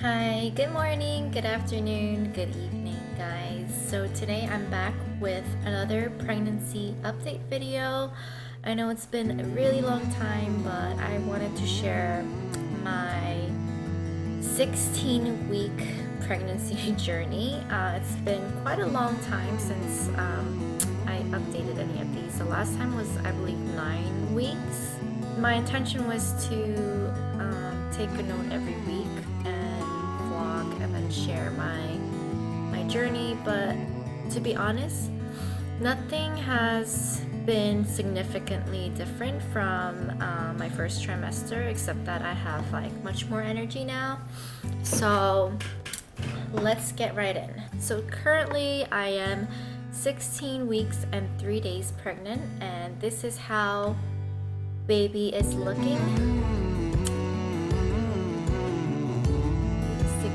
Hi, good morning, good afternoon, good evening, guys. So today I'm back with another pregnancy update video. I know it's been a really long time, but I wanted to share my 16-week pregnancy journey. It's been quite a long time since I updated any of these. The last time was, I believe, 9 weeks. My intention was to take a note every week and vlog and then share my journey, but to be honest, nothing has been significantly different from my first trimester, except that I have like much more energy now. So let's get right in. So currently I am 16 weeks and 3 days pregnant, and this is how baby is looking. 16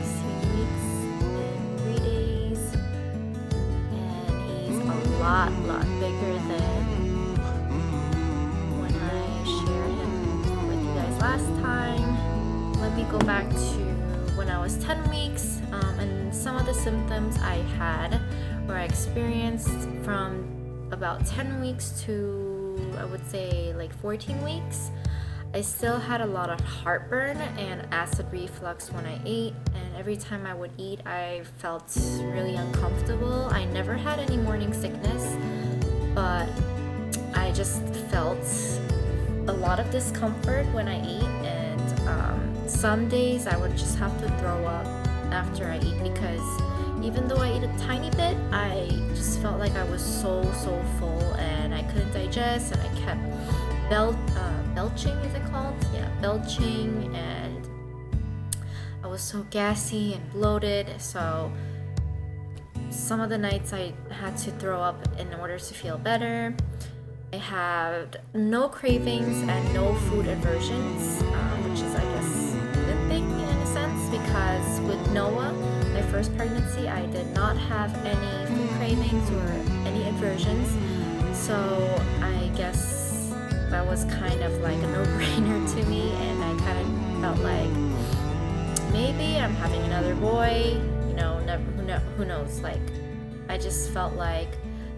weeks and 3 days, and he's a lot bigger than when I shared him with you guys last time. Let me go back to when I was 10 weeks and some of the symptoms I had or I experienced from about 10 weeks to, I would say, like 14 weeks. I still had a lot of heartburn and acid reflux when I ate, and every time I would eat I felt really uncomfortable. I never had any morning sickness, but I just felt a lot of discomfort when I ate, and some days I would just have to throw up after I eat, because even though I ate a tiny bit, I just felt like I was so full and I couldn't digest, and I kept belching, is it called? Yeah, belching, and I was so gassy and bloated. So some of the nights I had to throw up in order to feel better. I had no cravings and no food aversions, which is, I guess, a good thing in a sense, because with Noah, my first pregnancy, I did not have any food cravings or any aversions. So I guess that was kind of like a no-brainer to me, and I kind of felt like maybe I'm having another boy, who knows. Like, I just felt like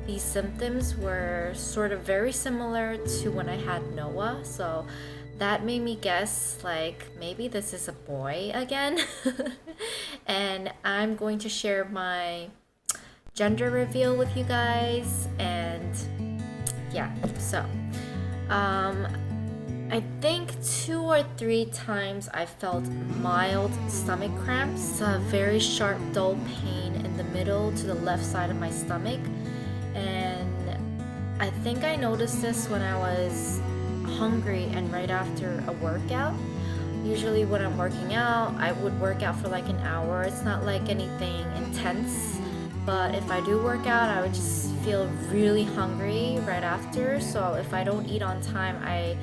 these symptoms were sort of very similar to when I had Noah, so that made me guess like maybe this is a boy again. And I'm going to share my gender reveal with you guys. And yeah, so I think 2 or 3 times I felt mild stomach cramps, a very sharp dull pain in the middle to the left side of my stomach. And I think I noticed this when I was hungry and right after a workout. Usually when I'm working out, I would work out for like an hour. It's not like anything intense, but if I do work out, I would just feel really hungry right after. So if I don't eat on time, I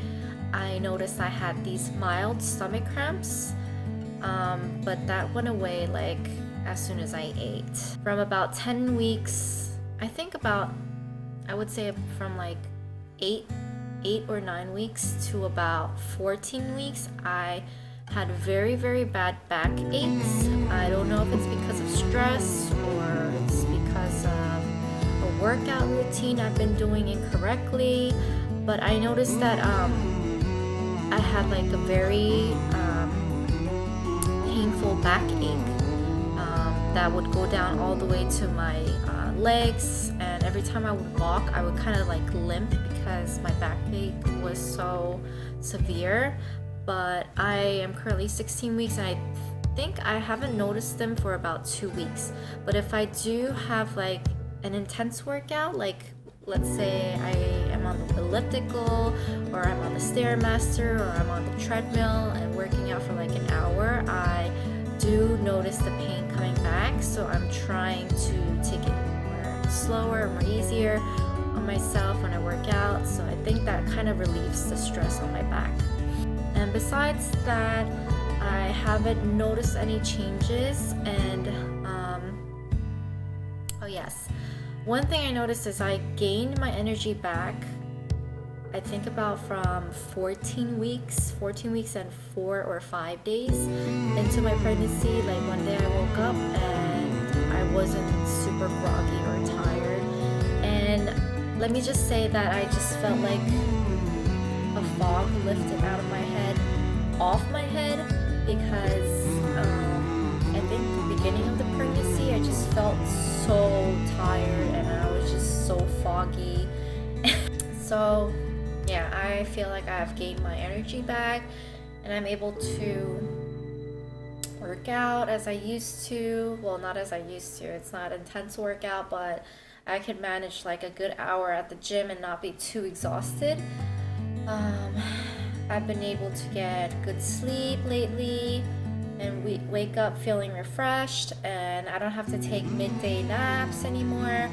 noticed I had these mild stomach cramps, but that went away like as soon as I ate. From about 10 weeks, I would say from like 8 or 9 weeks to about 14 weeks, I had very bad back aches. I don't know if it's because of stress or it's because of a workout routine I've been doing incorrectly, but I noticed that I had like a very painful backache that would go down all the way to my legs, and every time I would walk I would kind of like limp because my backache was so severe. But I am currently 16 weeks and I think I haven't noticed them for about 2 weeks. But if I do have like an intense workout, like let's say I am on the elliptical or I'm on the Stairmaster or I'm on the treadmill and working out for like an hour, I do notice the pain coming back. So I'm trying to take it more slower, more easier on myself when I work out. So I think that kind of relieves the stress on my back. And besides that, I haven't noticed any changes. And oh yes, one thing I noticed is I gained my energy back I think about from 14 weeks and 4 or 5 days into my pregnancy. Like one day I woke up and I wasn't super groggy or tired. And let me just say that I just felt like a fog lifted out of my head, off my head, because I think the beginning of the pregnancy I just felt so tired and I was just so foggy. So yeah, I feel like I've gained my energy back and I'm able to work out as I used to. Well, not as I used to. It's not intense workout, but I can manage like a good hour at the gym and not be too exhausted. I've been able to get good sleep lately and wake up feeling refreshed, and I don't have to take midday naps anymore.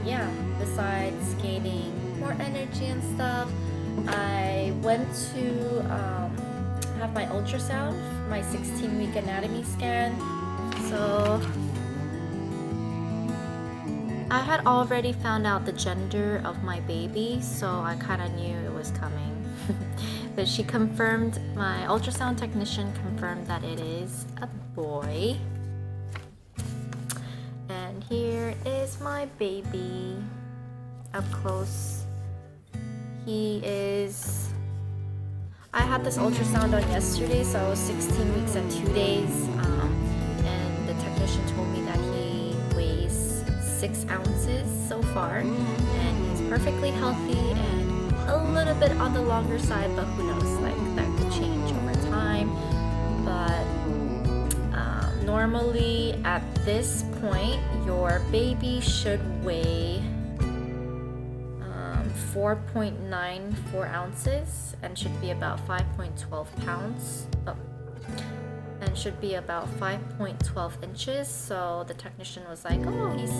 Yeah, besides gaining more energy and stuff, I went to have my ultrasound, my 16-week anatomy scan. So I had already found out the gender of my baby, so I kind of knew it was coming. But she confirmed, my ultrasound technician confirmed that it is a boy. And here is my baby up close. I had this ultrasound done yesterday, so I was 16 weeks and 2 days. And the technician told me that he weighs 6 ounces so far, and he's perfectly healthy and a little bit on the longer side, but who knows, like that could change over time. But normally at this point, your baby should weigh 4.94 ounces and should be about 5.12 pounds. And should be about 5.12 inches. So the technician was like, oh, he's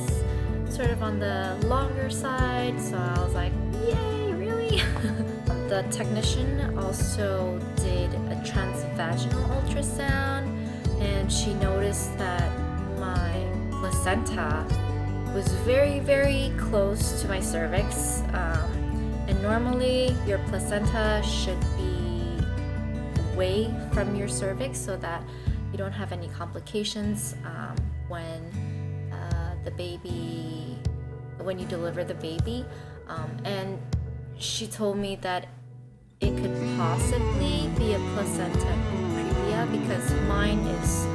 sort of on the longer side. So I was like, yay, really? The technician also did a transvaginal ultrasound, and she noticed that my placenta was very, very close to my cervix. And normally your placenta should be away from your cervix so that you don't have any complications when you deliver the baby. And she told me that it could possibly be a placenta previa because mine is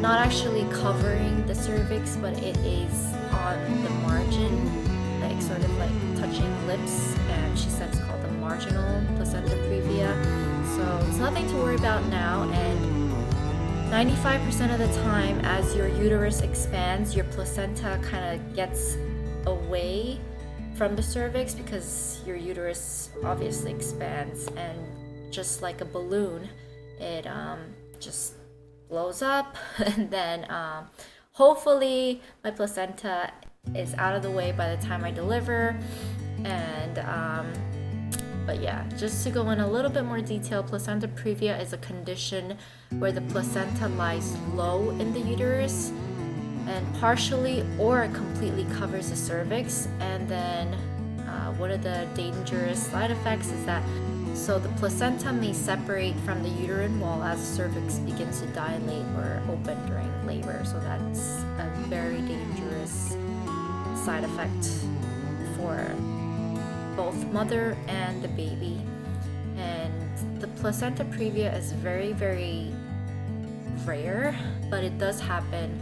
not actually covering the cervix, but it is on the margin, like sort of like touching lips, and she said it's called the marginal placenta previa. So it's nothing to worry about now, and 95% of the time as your uterus expands, your placenta kind of gets away from the cervix because your uterus obviously expands, and just like a balloon, it just blows up and then hopefully my placenta is out of the way by the time I deliver. And but yeah, just to go in a little bit more detail, placenta previa is a condition where the placenta lies low in the uterus and partially or completely covers the cervix. And then one of the dangerous side effects is that the placenta may separate from the uterine wall as the cervix begins to dilate or open during labor. So that's a very dangerous side effect for both mother and the baby. And the placenta previa is very, very rare, but it does happen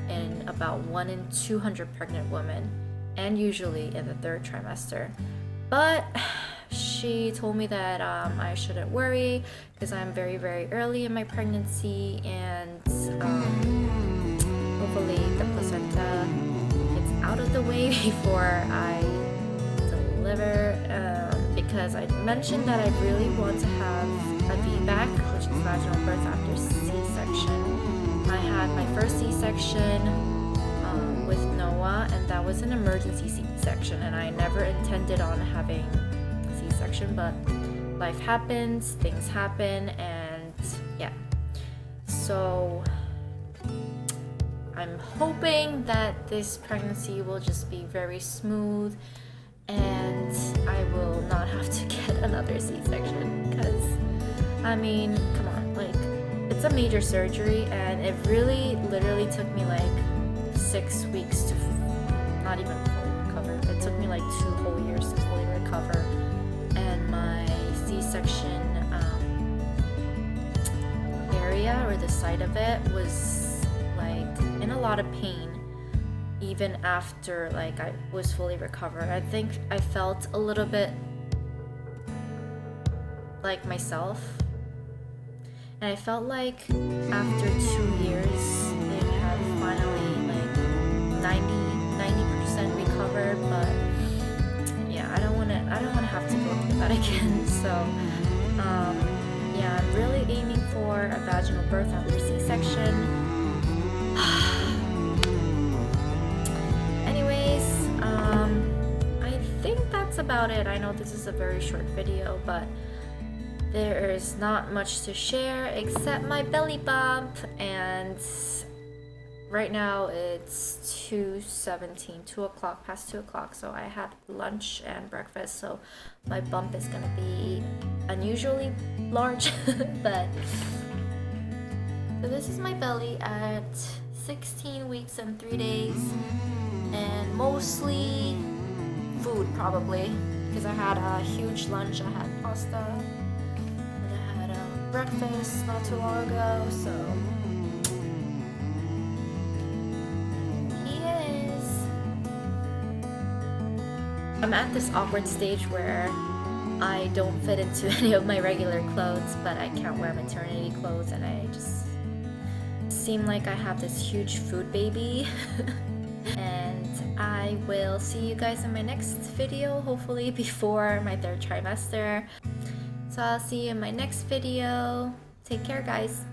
in about 1 in 200 pregnant women, and usually in the 3rd trimester. But she told me that I shouldn't worry because I'm very, very early in my pregnancy, and hopefully the placenta gets out of the way before I deliver, because I mentioned that I really want to have a VBAC, which is vaginal birth after C-section. I had my first C-section with Noah, and that was an emergency C-section, and I never intended on having C-section, but life happens, things happen, and yeah. So I'm hoping that this pregnancy will just be very smooth and I will not have to get another C-section, because I mean, come on, like, it's a major surgery and it really literally took me like 6 weeks to not even fully recover. It took me like 2 whole years to fully recover, and my C-section area, or the site of it, was like in a lot of pain even after like I was fully recovered. I think I felt a little bit like myself, and I felt like after 2 years it had finally like 90% recovered. But yeah, I don't want to have to go through that again. So yeah, I'm really aiming for a vaginal birth after C-section. Anyways, I think that's about it. I know this is a very short video, but there is not much to share except my belly bump, and right now it's 2:17, 2 o'clock, past 2 o'clock, so I had lunch and breakfast, so my bump is gonna be unusually large. But so this is my belly at 16 weeks and 3 days, and mostly food probably, because I had a huge lunch. I had pasta and I had breakfast not too long ago, so I'm at this awkward stage where I don't fit into any of my regular clothes, but I can't wear maternity clothes, and I just seem like I have this huge food baby. And I will see you guys in my next video, hopefully before my 3rd trimester. So I'll see you in my next video. Take care, guys.